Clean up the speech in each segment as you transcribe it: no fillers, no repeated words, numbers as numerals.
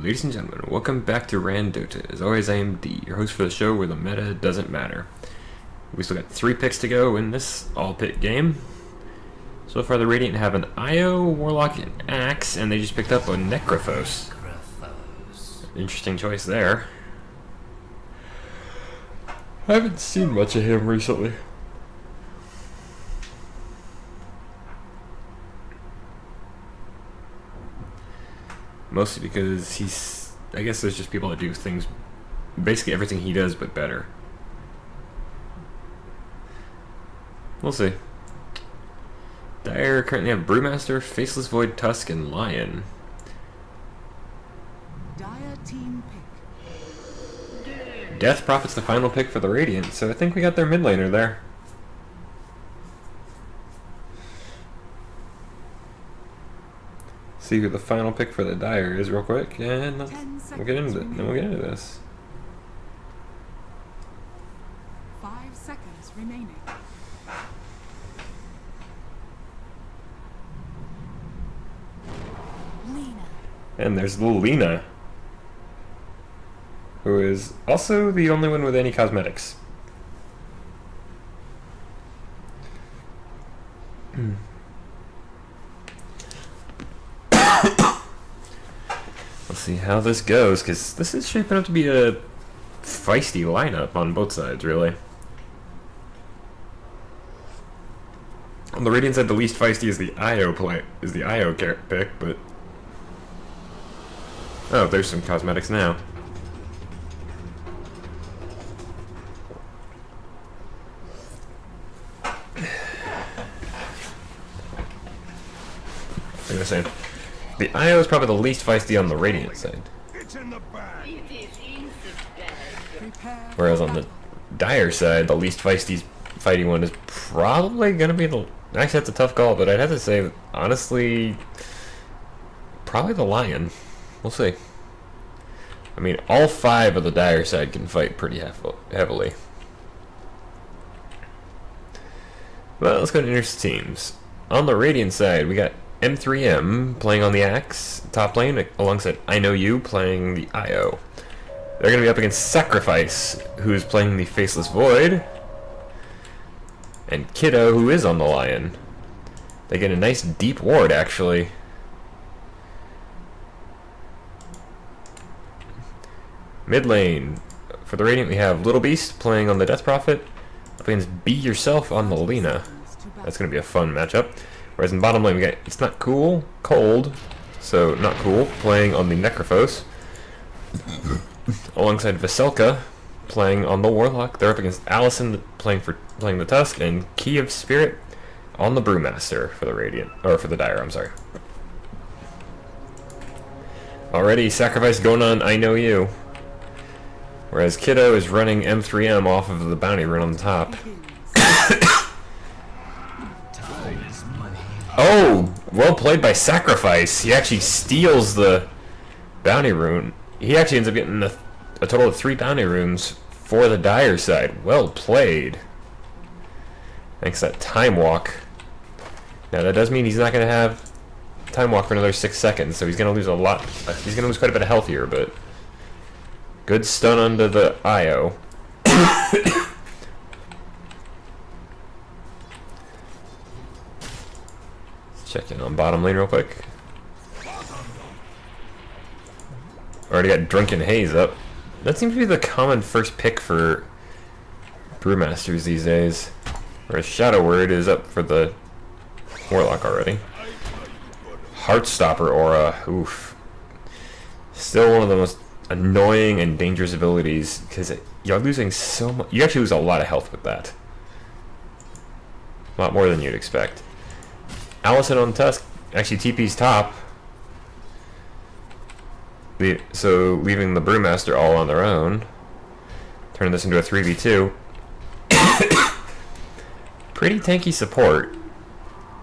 Ladies and gentlemen, welcome back to RanDOTA. As always, I am D, your host for the show where the meta doesn't matter. We still got 3 picks to go in this all-pick game. So far, the Radiant have an IO, Warlock, and Axe, and they just picked up a Necrophos. Interesting choice there. I haven't seen much of him recently. Mostly because I guess there's just people that do things, basically everything he does, but better. We'll see. Dire currently have Brewmaster, Faceless Void, Tusk, and Lion. Dire team pick. Death Prophet's the final pick for the Radiant, so I think we got their mid laner there. See who the final pick for the Dire is real quick, and we'll get into it. Then we'll get into this. 5 seconds remaining. Lena. And there's little Lena, who is also the only one with any cosmetics. Let's see how this goes, because this is shaping up to be a feisty lineup on both sides, really. On the Radiant side, the least feisty is the IO pick, but oh, there's some cosmetics now. I'm gonna say the IO is probably the least feisty on the Radiant side. Whereas on the Dire side, the least fighting one is probably gonna be the. Actually, that's a tough call, but I'd have to say, honestly, probably the Lion. We'll see. I mean, all 5 of the Dire side can fight pretty heavily. Well, let's go to inter teams. On the Radiant side, we got M3M playing on the Axe, top lane, alongside I Know You playing the IO. They're going to be up against Sacrifice, who's playing the Faceless Void, and Kiddo, who is on the Lion. They get a nice deep ward, actually. Mid lane, for the Radiant, we have Little Beast playing on the Death Prophet, up against Be Yourself on the Lena. That's going to be a fun matchup. Whereas in bottom lane, we got It's Not Cool, Cold, so not cool, playing on the Necrophos, alongside Veselka playing on the Warlock. They're up against Allison playing the Tusk, and Key of Spirit on the Brewmaster for the Radiant, or for the Dire, I'm sorry. Already Sacrifice going on I Know You, whereas Kiddo is running M3M off of the bounty rune on the top. Oh, well played by Sacrifice. He actually steals the bounty rune. He actually ends up getting a total of 3 bounty runes for the Dire side. Well played. Thanks to that time walk. Now that does mean he's not going to have time walk for another 6 seconds, so he's going to lose a lot. He's going to lose quite a bit of health here, but good stun under the IO. Check in on bottom lane real quick. Already got Drunken Haze up. That seems to be the common first pick for Brewmasters these days. Whereas Shadow Word is up for the Warlock already. Heartstopper Aura. Oof. Still one of the most annoying and dangerous abilities, because you're losing so much. You actually lose a lot of health with that. A lot more than you'd expect. Allison on Tusk actually TP's top, so leaving the Brewmaster all on their own. Turning this into a 3v2. Pretty tanky support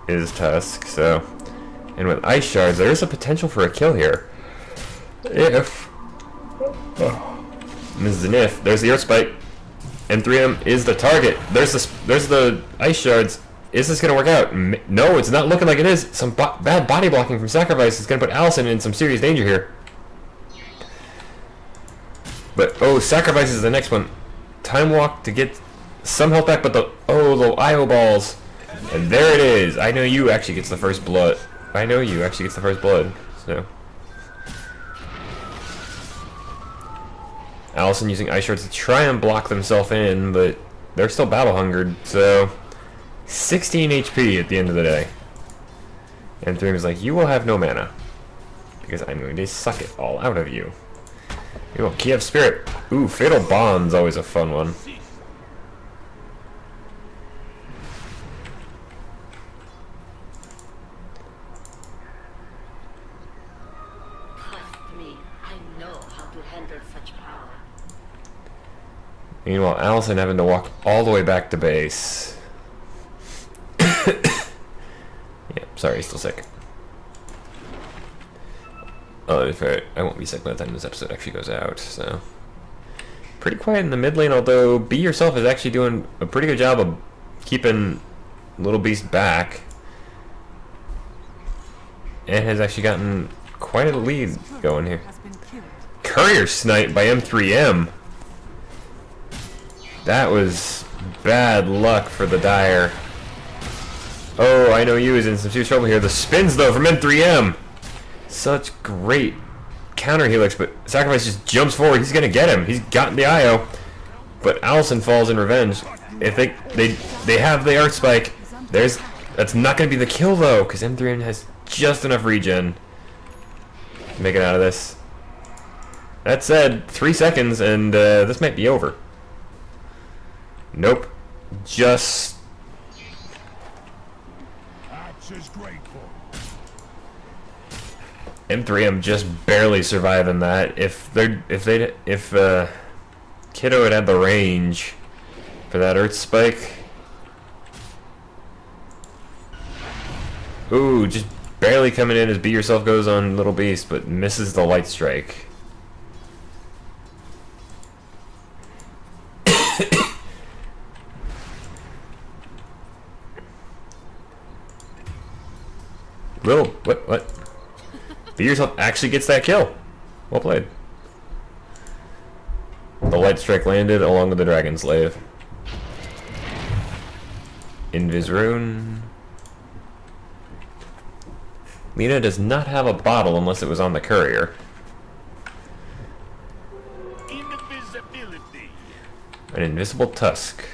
is Tusk, so. And with Ice Shards, there is a potential for a kill here. If. And this is an if. There's the Earth Spike. M3M is the target. There's the Ice Shards. Is this going to work out? No, it's not looking like it is. Some bad body blocking from Sacrifice is going to put Allison in some serious danger here. But, oh, sacrifice is the next one. Time walk to get some health back, but the IO balls. And there it is. I know you actually gets the first blood. I know you actually gets the first blood. So. Allison using ice shards to try and block themselves in, but they're still battle hungered, so 16 HP at the end of the day. And Dream is like, you will have no mana. Because I'm going to suck it all out of you. You will Key of Spirit. Ooh, Fatal Bond's always a fun one. Trust me, I know how to handle such power. Meanwhile, Allison having to walk all the way back to base. Yeah, sorry, still sick. Oh, I won't be sick by the time this episode actually goes out, so. Pretty quiet in the mid lane, although Be Yourself is actually doing a pretty good job of keeping Little Beast back. And has actually gotten quite a lead going here. Courier Snipe by M3M. That was bad luck for the Dire. Oh, I know you is in some serious trouble here. The spins, though, from M3M. Such great counter helix, but Sacrifice just jumps forward. He's going to get him. He's gotten the IO. But Allison falls in revenge. If they have the Earth Spike, that's not going to be the kill, though, because M3M has just enough regen to make it out of this. That said, 3 seconds, and this might be over. Nope. Just M3M just barely surviving that. If Kiddo had the range for that Earth Spike. Ooh, just barely coming in as Be Yourself goes on Little Beast, but misses the Light Strike. What? Be Yourself actually gets that kill. Well played. The Light Strike landed along with the Dragon Slave. Invis Rune. Lena does not have a bottle unless it was on the courier. Invisibility. An invisible tusk.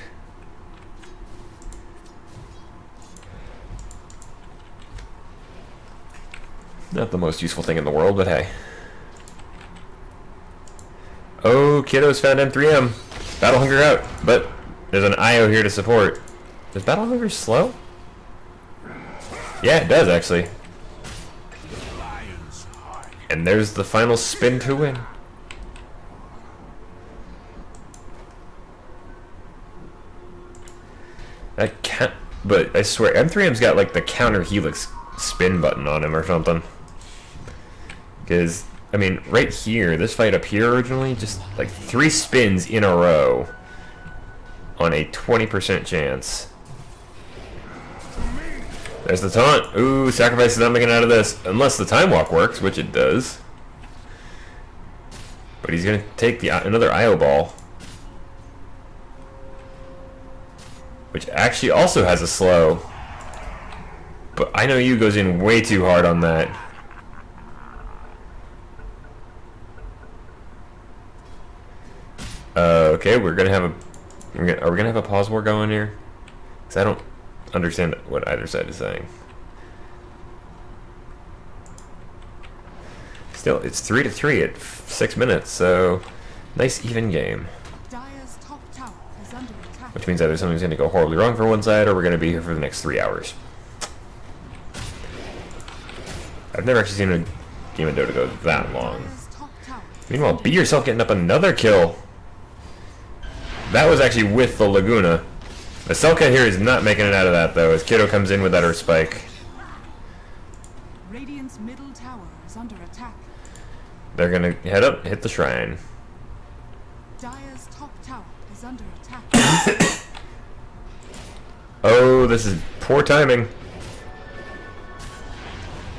Not the most useful thing in the world, but hey. Oh, Kiddo's found M3M. Battle Hunger out, but there's an IO here to support. Does Battle Hunger slow? Yeah, it does actually. And there's the final spin to win. That can't. But I swear, M3M's got like the counter helix spin button on him or something. Because, I mean, right here, this fight up here originally, just like 3 spins in a row on a 20% chance. There's the taunt. Ooh, Sacrifice is not making it out of this. Unless the time walk works, which it does. But he's going to take another IO ball. Which actually also has a slow. But I know you goes in way too hard on that. Okay, we're gonna have a. Are we gonna have a pause war going here? Because I don't understand what either side is saying. Still, it's 3-3 at 6 minutes, so nice even game. Dire's top tower is under attack. Which means either something's gonna go horribly wrong for one side, or we're gonna be here for the next 3 hours. I've never actually seen a game of Dota go that long. Dire's top tower is Meanwhile, under Be Yourself getting up another kill. That was actually with the Laguna. The Selka here is not making it out of that, though, as Kiddo comes in with that Earth Spike. Radiant's middle tower is under attack. They're gonna head up, hit the shrine. Dire's top tower is under attack. Oh, this is poor timing.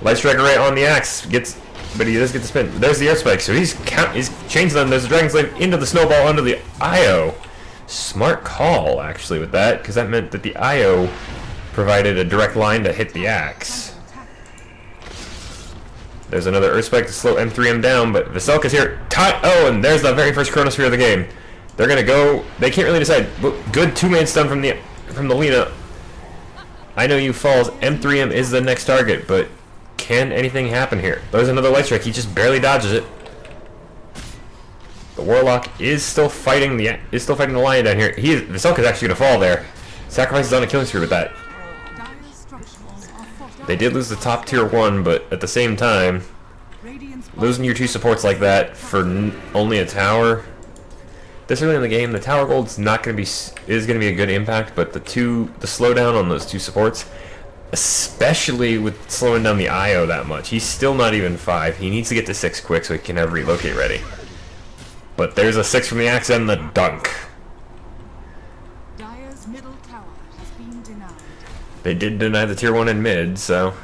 Light Striker right on the axe. Gets but he does get the spin. There's the air spike, so he's changing them. There's a Dragon Slave into the snowball under the IO. Smart call, actually, with that, because that meant that the IO provided a direct line to hit the axe. There's another Earth Spike to slow M3M down, but Veselka's here. Oh, and there's the very first Chronosphere of the game. They're gonna go. They can't really decide. Good two-man stun from the Lina. I know you falls. M3M is the next target, but can anything happen here? There's another Light Strike. He just barely dodges it. The Warlock is still fighting the Lion down here. Veselka's actually gonna fall there. Sacrifice is on a killing spree with that. They did lose the top tier 1, but at the same time, losing your 2 supports like that for only a tower. This early in the game, the tower gold's not going to be a good impact, but the slowdown on those 2 supports, especially with slowing down the IO that much. He's still not even 5. He needs to get to 6 quick so he can have relocate ready. But there's a 6 from the axe and the dunk. Dire's middle tower has been denied. They did deny the tier 1 in mid, so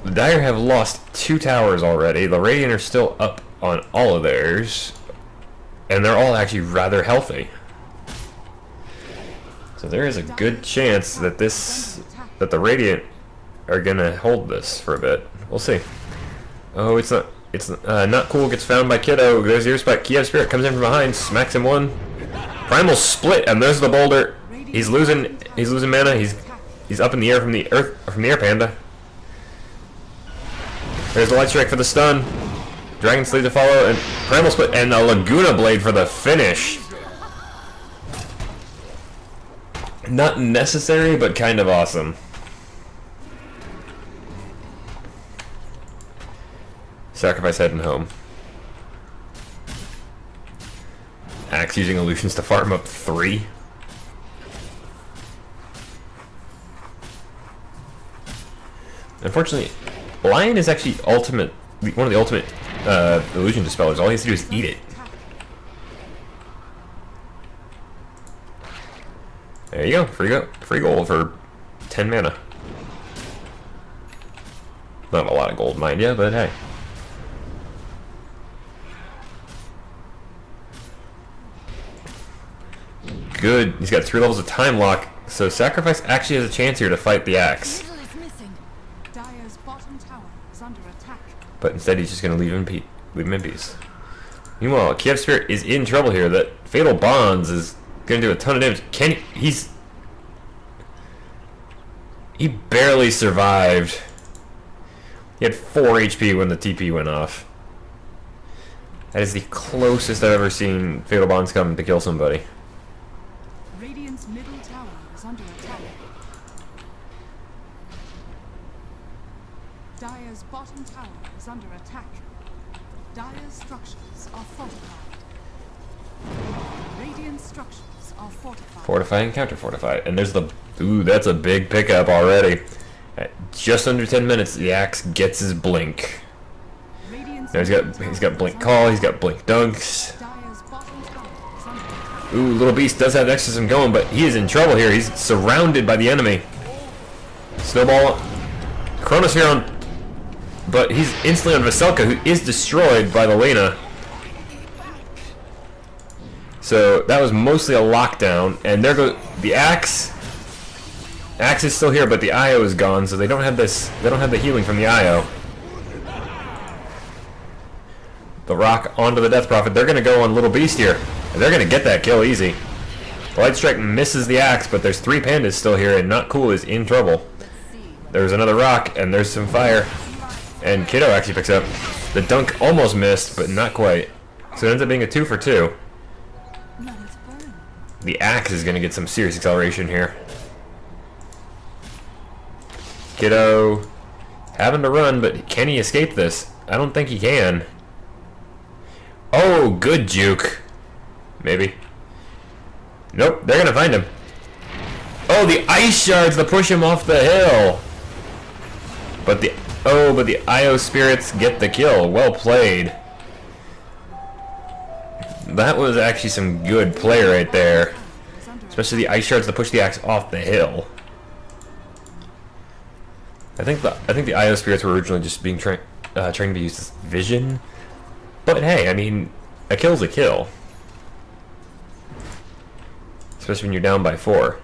the Dire have lost 2 towers already. The Radiant are still up on all of theirs, and they're all actually rather healthy. So there is a good chance that the Radiant are gonna hold this for a bit. We'll see. Oh, it's not cool. Gets found by Kiddo. There's the Ear Spike. Kiev Spirit comes in from behind, smacks him 1. Primal split, and there's the boulder. He's losing mana. He's up in the air from the air panda. There's the Light Strike for the stun. Dragon Slave to follow, and Primal split, and a Laguna Blade for the finish. Not necessary, but kind of awesome. Sacrifice heading home. Axe using illusions to farm up 3. Unfortunately, Lion is actually one of the ultimate illusion dispellers. All he has to do is eat it. There you go. Free gold for 10 mana. Not a lot of gold, mind you, but hey. Good. He's got 3 levels of time lock, so Sacrifice actually has a chance here to fight the axe. Dire's bottom tower is under attack. But instead, he's just going to leave him in peace. Meanwhile, Kiev Spirit is in trouble here. That Fatal Bonds is going to do a ton of damage. He barely survived. He had 4 HP when the TP went off. That is the closest I've ever seen Fatal Bonds come to kill somebody. Radiant's middle tower is under attack. Dire's bottom tower is under attack. Dire's structures are fortified. Radiant structures are fortified. Fortify and counter fortify. And there's the... Ooh, that's a big pickup already. At just under 10 minutes, the axe gets his blink. Now he's got blink call, he's got blink dunks. Dire's bottom tower is under attack. Ooh, Little Beast does have exorcism going, but he is in trouble here. He's surrounded by the enemy. Snowball. Chronosphere on... But he's instantly on Veselka, who is destroyed by the Lena. So that was mostly a lockdown, and there goes the axe. Axe is still here, but the IO is gone, so they don't have this. They don't have the healing from the IO. The rock onto the Death Prophet. They're gonna go on Little Beast here, and they're gonna get that kill easy. The Light Strike misses the axe, but there's 3 pandas still here, and Not Cool is in trouble. There's another rock, and there's some fire, and Kiddo actually picks up. The dunk almost missed, but not quite. So it ends up being a 2 for 2. The axe is gonna get some serious acceleration here. Kiddo having to run, but can he escape this? I don't think he can. Oh, good juke. Maybe. Nope, they're gonna find him. Oh, the ice shards to push him off the hill. But the IO spirits get the kill. Well played. That was actually some good play right there. Especially the ice shards to push the axe off the hill. I think the IO spirits were originally just being trying to use vision. But hey, I mean, a kill's a kill. Especially when you're down by 4.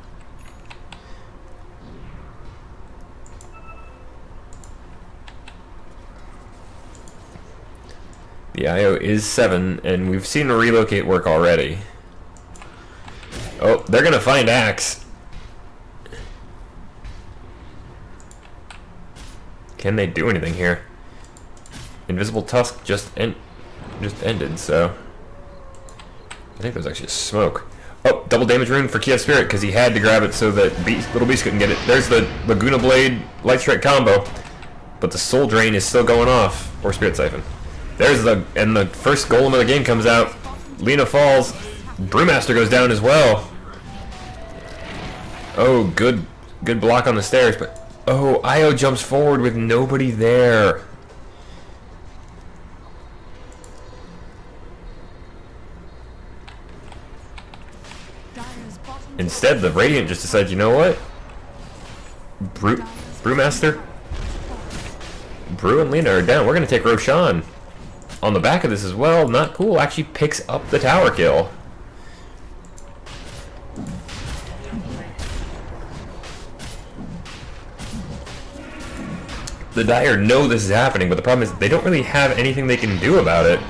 The IO is 7, and we've seen a relocate work already. Oh, they're gonna find Axe. Can they do anything here? Invisible Tusk just ended, so I think there's actually smoke. Oh, double damage rune for Kiev Spirit because he had to grab it so that Little Beast couldn't get it. There's the Laguna Blade Light Strike combo, but the Soul Drain is still going off, or Spirit Siphon. There's and the first golem of the game comes out. Lina falls. Brewmaster goes down as well. Oh, good block on the stairs, but oh, Io jumps forward with nobody there. Instead, the Radiant just decides, you know what? Brewmaster? Brew and Lina are down. We're going to take Roshan on the back of this as well. Not cool. Actually picks up the tower kill. The Dire know this is happening, but the problem is they don't really have anything they can do about it.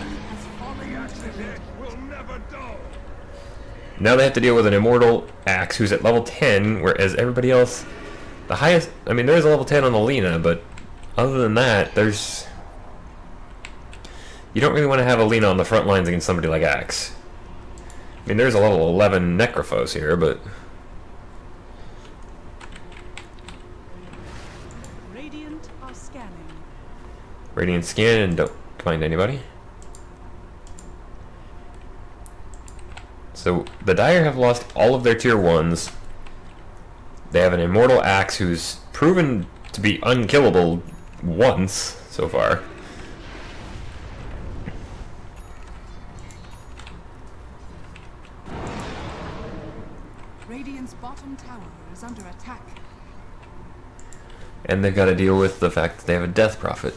Now they have to deal with an Immortal Axe who's at level 10, whereas everybody else, the highest, I mean, there is a level 10 on the Lina, but other than that, there's, you don't really want to have a Lina on the front lines against somebody like Axe. I mean, there's a level 11 Necrophos here, but Radiant are scanning. Radiant scan and don't find anybody. So the Dire have lost all of their tier 1s. They have an Immortal Axe who's proven to be unkillable once so far. Radiant's bottom tower is under attack. And they've got to deal with the fact that they have a Death Prophet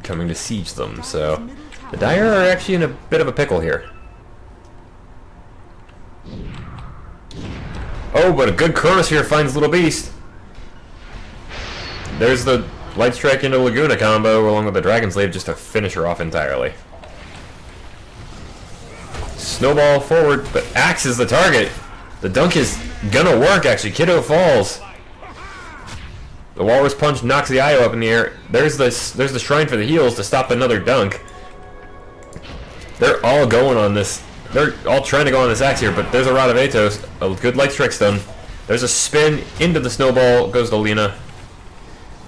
coming to siege them. So the Dire are actually in a bit of a pickle here. Oh, but a good Chronosphere finds Little Beast. There's the Light Strike into Laguna combo along with the Dragon Slave just to finish her off entirely. Snowball forward, but Axe is the target. The dunk is gonna work actually. Kiddo falls. The Walrus Punch knocks the Io up in the air. There's the Shrine for the heals to stop another dunk. They're all going on this. They're all trying to go on this Axe here, but there's a Rod of Atos, a good Light Strike stun. There's a spin into the Snowball, goes to Lina.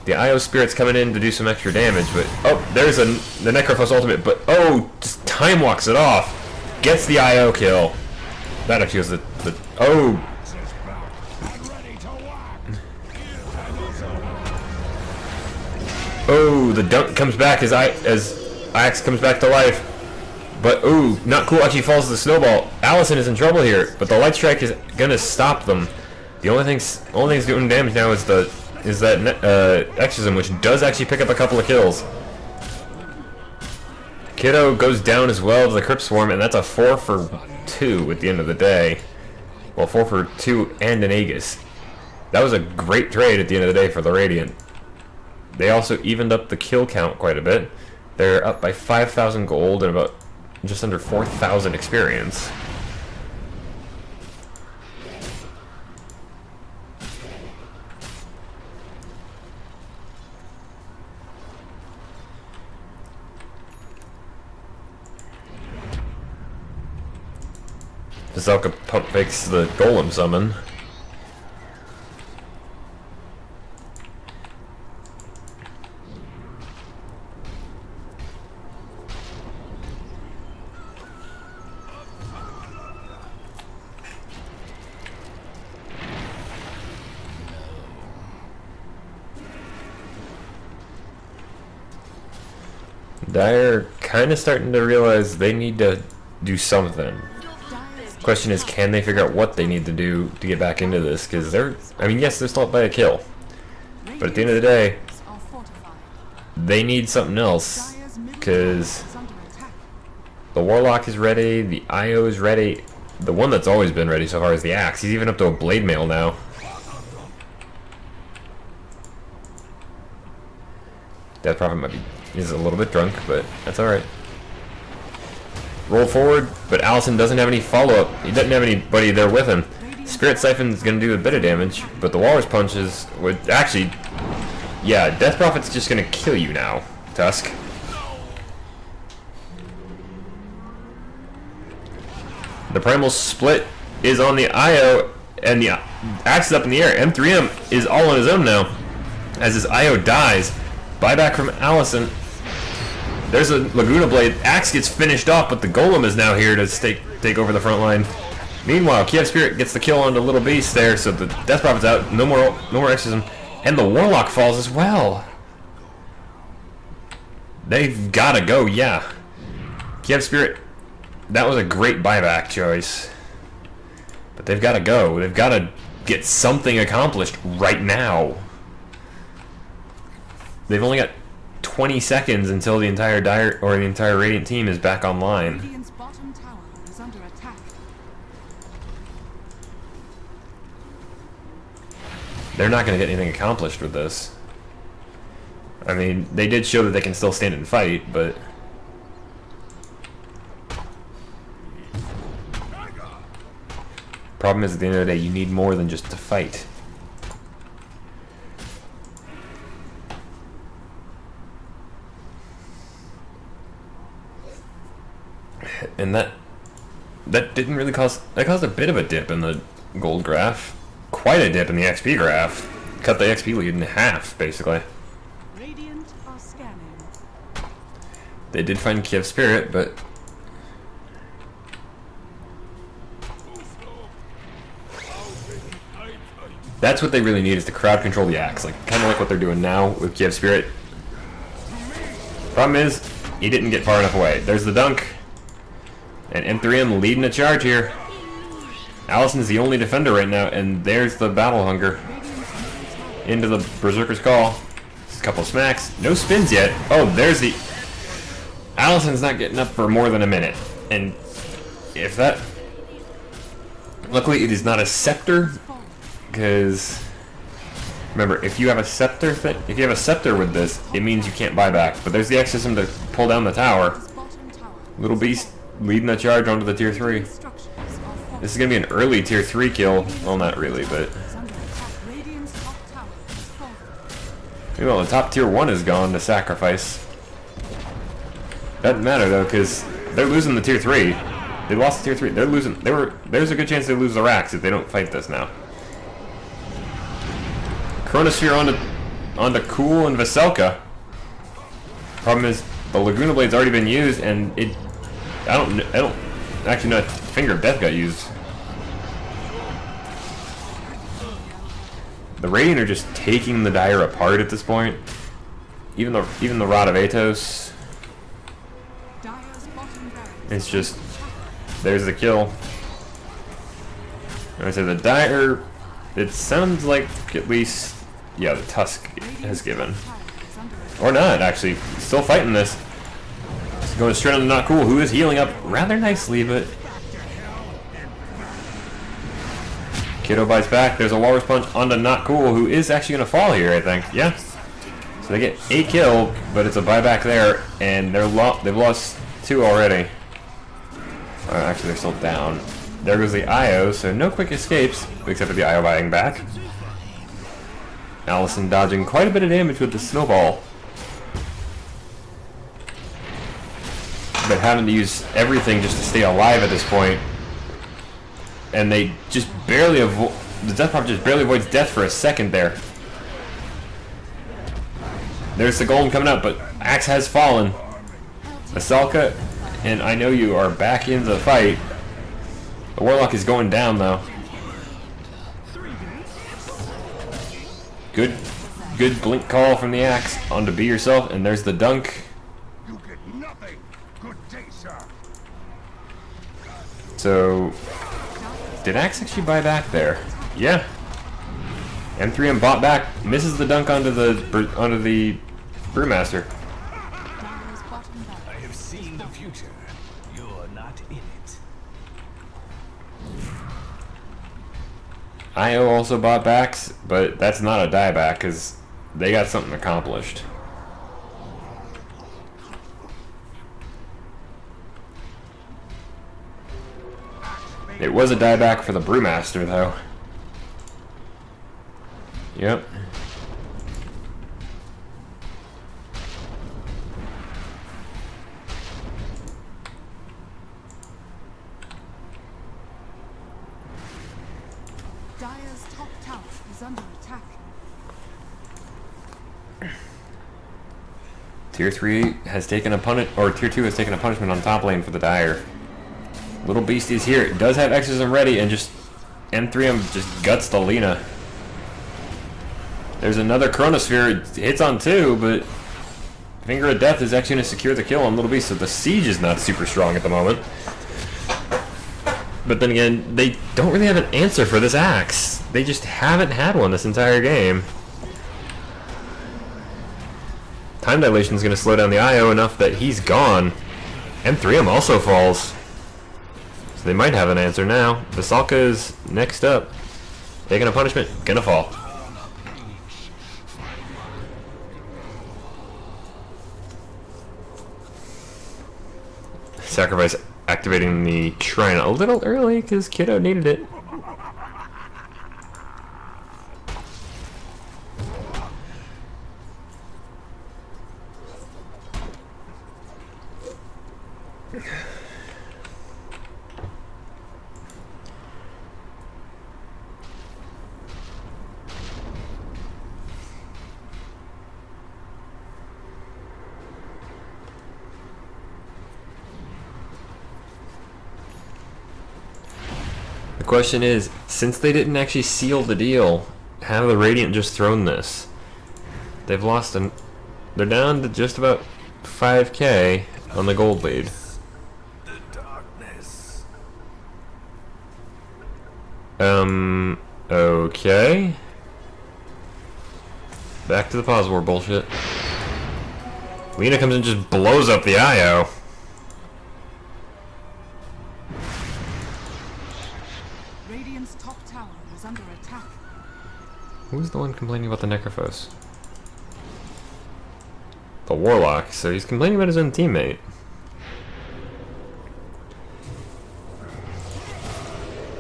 The Io Spirit's coming in to do some extra damage, but oh, there's the Necrophos ultimate, but oh, just time walks it off. Gets the IO kill. That actually was the oh. Oh, the dunk comes back as Axe comes back to life. But ooh, not cool. Actually falls to the Snowball. Allison is in trouble here, but the Light Strike is gonna stop them. The only thing's doing damage now is that Exorcism, which does actually pick up a couple of kills. Kiddo goes down as well to the Crypt Swarm, and that's a 4 for 2 at the end of the day. Well, 4 for 2 and an Aegis. That was a great trade at the end of the day for the Radiant. They also evened up the kill count quite a bit. They're up by 5,000 gold and about just under 4,000 experience. Zelka pump fakes the Golem summon. Dire kind of starting to realize they need to do something. Question is, can they figure out what they need to do to get back into this? Because they're, I mean, yes, they're still up by a kill, but at the end of the day, they need something else, Dire's middle because tower is under attack. the Warlock is ready, the IO is ready. The one that's always been ready so far is the Axe. He's even up to a Blade Mail now. Death Prophet might be is a little bit drunk, but that's alright. Roll forward, but Allison doesn't have any follow-up. He doesn't have anybody there with him. Spirit Siphon is going to do a bit of damage, but the Walrus Punches would actually... Yeah, Death Prophet's just going to kill you now, Tusk. The Primal Split is on the IO, and the Axe is up in the air. M3M is all on his own now, as his IO dies. Buyback from Allison. There's a Laguna Blade. Axe gets finished off, but the Golem is now here to take over the front line. Meanwhile, Kiev Spirit gets the kill on the little beast there, so the Death Prophet's out. No more exorcism, and the Warlock falls as well. They've got to go, yeah. Kiev Spirit, that was a great buyback choice, but they've got to go. They've got to get something accomplished right now. They've only got 20 seconds until the entire Radiant team is back online. Radiant's bottom tower is under attack. They're not going to get anything accomplished with this. I mean, they did show that they can still stand and fight, but... Problem is, at the end of the day, you need more than just to fight. And that didn't really cause... That caused a bit of a dip in the gold graph. Quite a dip in the XP graph. Cut the XP lead in half, basically. Radiant are scanning. They did find Kiev Spirit, but... That's what they really need, is to crowd control the Axe. Like, kind of like what they're doing now with Kiev Spirit. Problem is, he didn't get far enough away. There's the dunk. And M3M leading a charge here. Allison's the only defender right now, and there's the Battle Hunger. Into the Berserker's Call. Just a couple smacks. No spins yet. Oh, there's the... Allison's not getting up for more than a minute. And if that... Luckily, it is not a Scepter, because... Remember, if you have a Scepter with this, it means you can't buy back. But there's the Exorcism to pull down the tower. Little Beast leading a charge onto the tier 3. This is going to be an early tier 3 kill. Well, not really, but... Well, the top tier 1 is gone to sacrifice. Doesn't matter, though, because they're losing the tier 3. They lost the tier 3. They're losing... There's a good chance they lose the racks if they don't fight this now. Chronosphere onto Cool and Veselka. Problem is, the Laguna Blade's already been used, and it... I don't actually know if Finger of Death got used. The Radiant are just taking the Dire apart at this point. Even the Rod of Atos. It's just... There's the kill. And I said the Dire... It sounds like at least... Yeah, the Tusk has given. Or not, actually. Still fighting this. Going straight on the Not Cool, who is healing up rather nicely, but... Kiddo bites back. There's a Walrus Punch onto Not Cool, who is actually going to fall here, I think. Yeah. So they get a kill, but it's a buyback there, and they've lost 2 already. Actually, they're still down. There goes the IO, so no quick escapes, except for the IO buying back. Allison dodging quite a bit of damage with the snowball. But having to use everything just to stay alive at this point. And they just barely avoid... The Death Prophet just barely avoids death for a second there. There's the Golem coming up, but Axe has fallen. Veselka and I Know You are back in the fight. The Warlock is going down, though. Good blink call from the Axe onto Be Yourself, and there's the dunk. So, did Axe actually buy back there? Yeah. M3M bought back, misses the dunk onto the Brewmaster. Dire's bottom barracks. I have seen the future. You're not in it. IO also bought backs, but that's not a dieback because they got something accomplished. It was a dieback for the Brewmaster, though. Yep. Dire's top tower is under attack. Tier 3 has taken a Tier 2 has taken a punishment on top lane for the Dire. Little Beastie's here. It does have Exorcism ready, and just M3M just guts the Lina. There's another Chronosphere. It hits on 2, but Finger of Death is actually going to secure the kill on Little Beast, so the siege is not super strong at the moment. But then again, they don't really have an answer for this axe. They just haven't had one this entire game. Time Dilation is going to slow down the IO enough that he's gone. M3M also falls. So they might have an answer now. Vasalka is next up. Taking a punishment. Gonna fall. Sacrifice activating the shrine a little early because Kiddo needed it. The question is, since they didn't actually seal the deal, have the Radiant just thrown this? They've lost they're down to just about 5k on the gold lead. The darkness. Okay. Back to the pause war bullshit. Lina comes and just blows up the IO. Radiant's top tower is under attack. Who's the one complaining about the Necrophos? The Warlock, so he's complaining about his own teammate.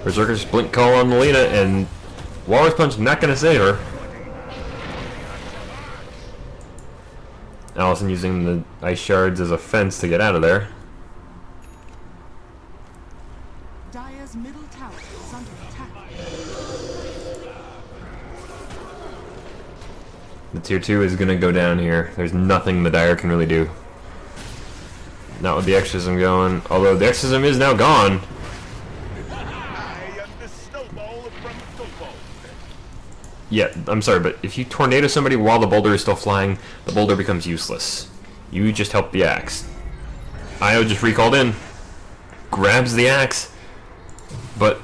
Berserker's blink call on Melina, and Walrus Punch not gonna save her. Allison using the ice shards as a fence to get out of there. Dire's middle tower is under attack. The tier 2 is gonna go down here. There's nothing the Dire can really do. Not with the Exorcism going. Although the Exorcism is now gone. Yeah, I'm sorry, but if you tornado somebody while the boulder is still flying, the boulder becomes useless. You just help the axe. IO just recalled in. Grabs the axe. But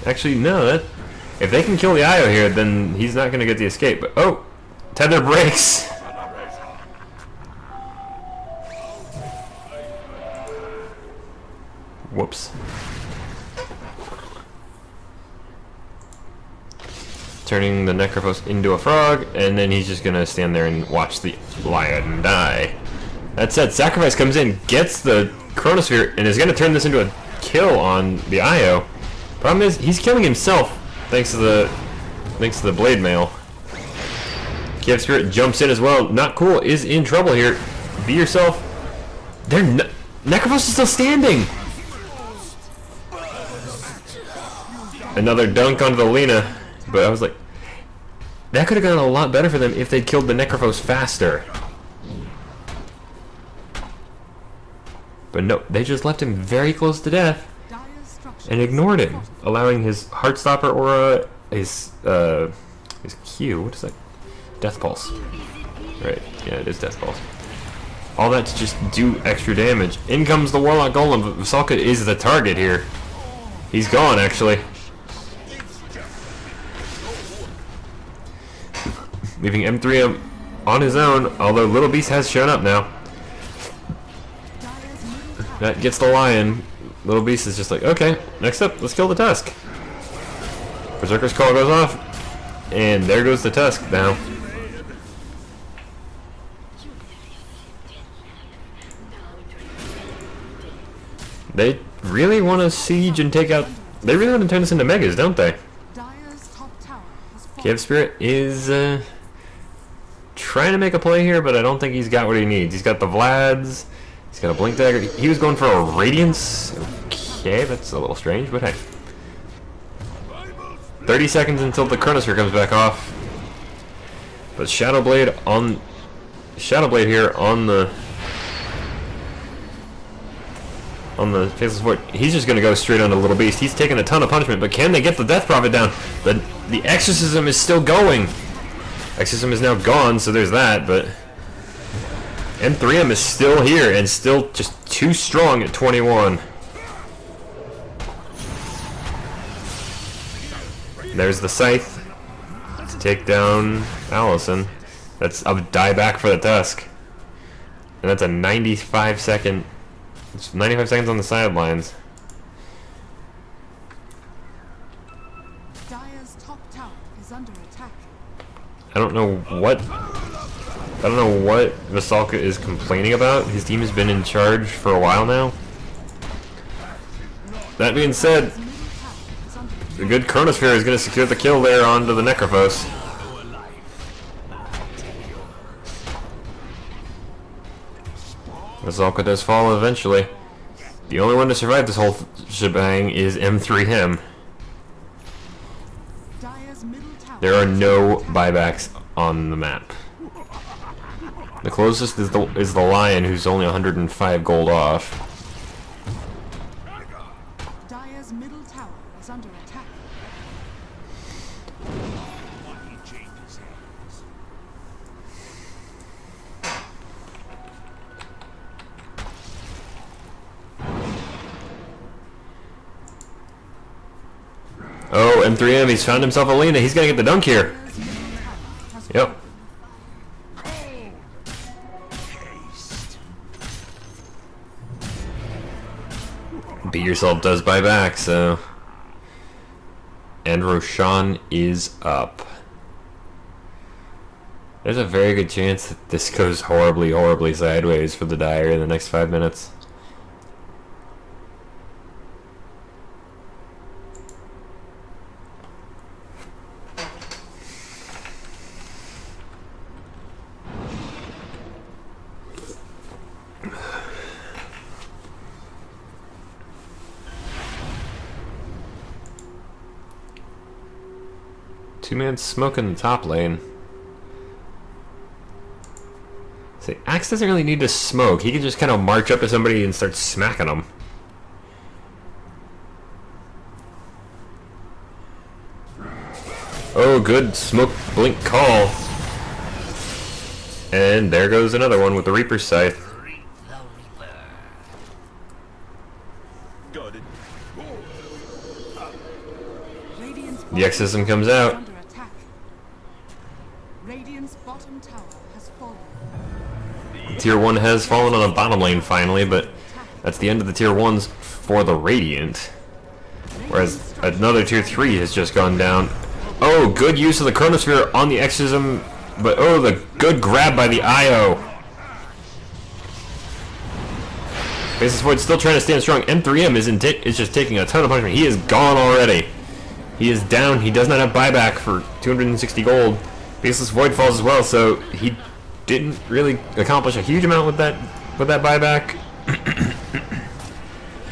actually, no, that if they can kill the IO here, then he's not gonna get the escape. But oh, tether breaks. Whoops. Turning the Necrophos into a frog, and then he's just gonna stand there and watch the lion die. That said, Sacrifice comes in, gets the Chronosphere, and is gonna turn this into a kill on the IO. Problem is, he's killing himself thanks to the Blade Mail. Kiev Spirit jumps in as well. Not cool, is in trouble here. Be yourself. Necrophos is still standing. Another dunk onto the Lina. But I was like, that could have gone a lot better for them if they'd killed the Necrophos faster. But no, they just left him very close to death and ignored him, allowing his Heartstopper aura, his Q, what is that? Death Pulse. Right, yeah, it is Death Pulse. All that to just do extra damage. In comes the Warlock Golem, but Vasalka is the target here. He's gone, actually. leaving M3 on his own, although Little Beast has shown up now. That gets the lion. Little Beast is just like, okay, next up, let's kill the Tusk. Berserker's Call goes off, and there goes the Tusk now. They really want to siege and take out... They really want to turn this into megas, don't they? Dire's top tower has fallen. Cave Spirit is trying to make a play here, but I don't think he's got what he needs. He's got the Vlads. He's got a Blink Dagger. He was going for a Radiance. Okay, that's a little strange, but hey. 30 seconds until the Chronosphere comes back off. But Shadowblade here on the Faceless Void. He's just gonna go straight on the Little Beast. He's taking a ton of punishment, but can they get the Death Prophet down? The Exorcism is still going. Exorcism is now gone, so there's that, but M3M is still here and still just too strong at 21. There's the Scythe to take down Allison. That's a dieback for the Tusk. And that's a 95 second... It's 95 seconds on the sidelines. Dire's top tower is under attack. I don't know what Vasalka is complaining about. His team has been in charge for a while now. That being said, the good Chronosphere is going to secure the kill there onto the Necrophos. Vasalka does fall eventually. The only one to survive this whole shebang is M3M. Dire's middle tower There are no buybacks on the map. The closest is the Lion, who's only 105 gold off. Dire's middle tower is under attack. Oh, M3M, he's found himself a Lena. He's gonna get the dunk here. Dire's middle tower has Yep. Beat Yourself does buy back, so... And Roshan is up. There's a very good chance that this goes horribly, horribly sideways for the Dire in the next 5 minutes. Two-man smoke in the top lane. See, Axe doesn't really need to smoke. He can just kind of march up to somebody and start smacking them. Oh, good smoke blink call. And there goes another one with the Reaper's Scythe. Radiant's The Exorcism comes out. under attack. Radiant's bottom tower has fallen. Tier 1 has fallen on the bottom lane finally, but that's the end of the Tier 1s for the Radiant. Whereas another Tier 3 has just gone down. Oh, good use of the Chronosphere on the Exorcism, but oh, the good grab by the IO. Faceless Void still trying to stand strong. M3M is just taking a ton of punishment. He is gone already. He is down. He does not have buyback for 260 gold. Faceless Void falls as well, so he didn't really accomplish a huge amount with that buyback.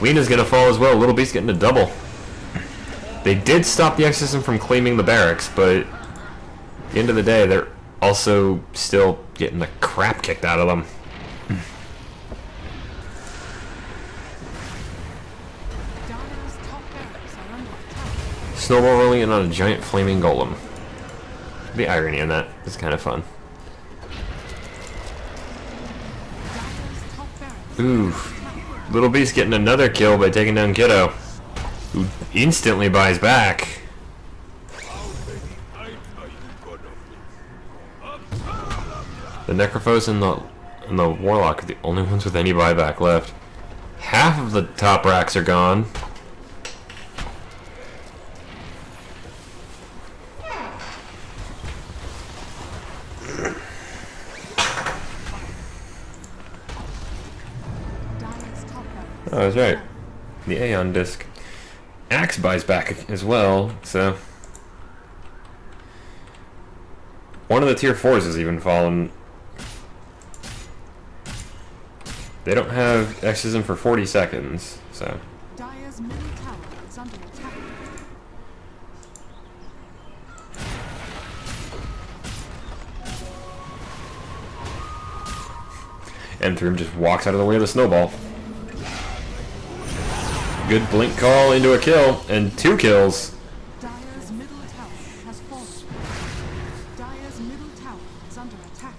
Lena's gonna fall as well. Little Beast getting a double. They did stop the Exorcism from claiming the barracks, but at the end of the day, they're also still getting the crap kicked out of them. Dire's top barracks are under attack. Snowball rolling in on a giant flaming golem. The irony in that is kind of fun. Dire's top barracks Ooh, Little Beast getting another kill by taking down Kiddo, who instantly buys back. The Necrophos and the Warlock are the only ones with any buyback left. Half of the top racks are gone. Oh, that's right. The Aeon disc. Axe buys back as well, so... One of the tier 4s has even fallen. They don't have exorcism for 40 seconds, so... Dire's middle tower is under attack. Enthrim just walks out of the way of the snowball. Good blink call into a kill, and 2 kills. Dire's middle tower has fallen. Dire's middle tower is under attack.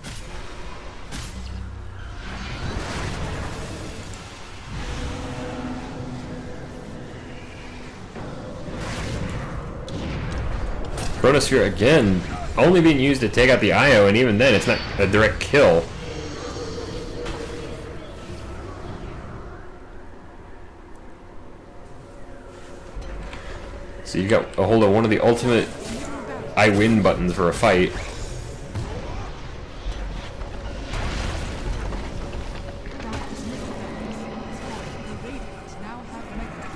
Chronosphere again, only being used to take out the IO, and even then it's not a direct kill. So you got a hold of one of the ultimate I win buttons for a fight. Dire's middle barracks is falling. The Radiant now have mega.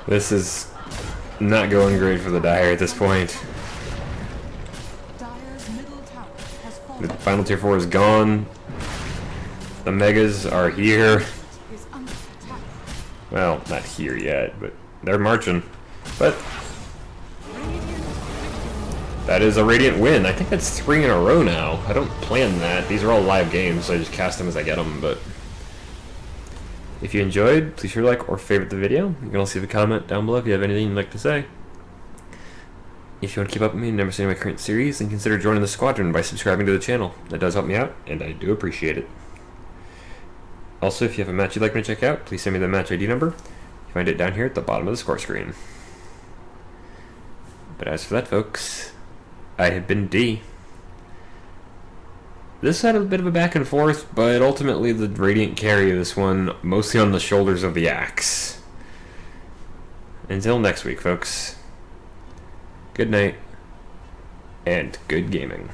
This is not going great for the Dire at this point. Dire's middle tower has The fallen. final tier 4 is gone. The Megas are here. Is under attack. Well, not here yet, but they're marching. But that is a Radiant win. I think that's 3 in a row now. I don't plan that. These are all live games, so I just cast them as I get them. But if you enjoyed, please sure to like or favorite the video. You can also leave a comment down below if you have anything you'd like to say. If you want to keep up with me and never see my current series, then consider joining the squadron by subscribing to the channel. That does help me out, and I do appreciate it. Also, if you have a match you'd like me to check out, please send me the match ID number. You find it down here at the bottom of the score screen. But as for that, folks, I have been D. This had a bit of a back and forth, but ultimately the Radiant carry this one, mostly on the shoulders of the Axe. Until next week, folks. Good night, and good gaming.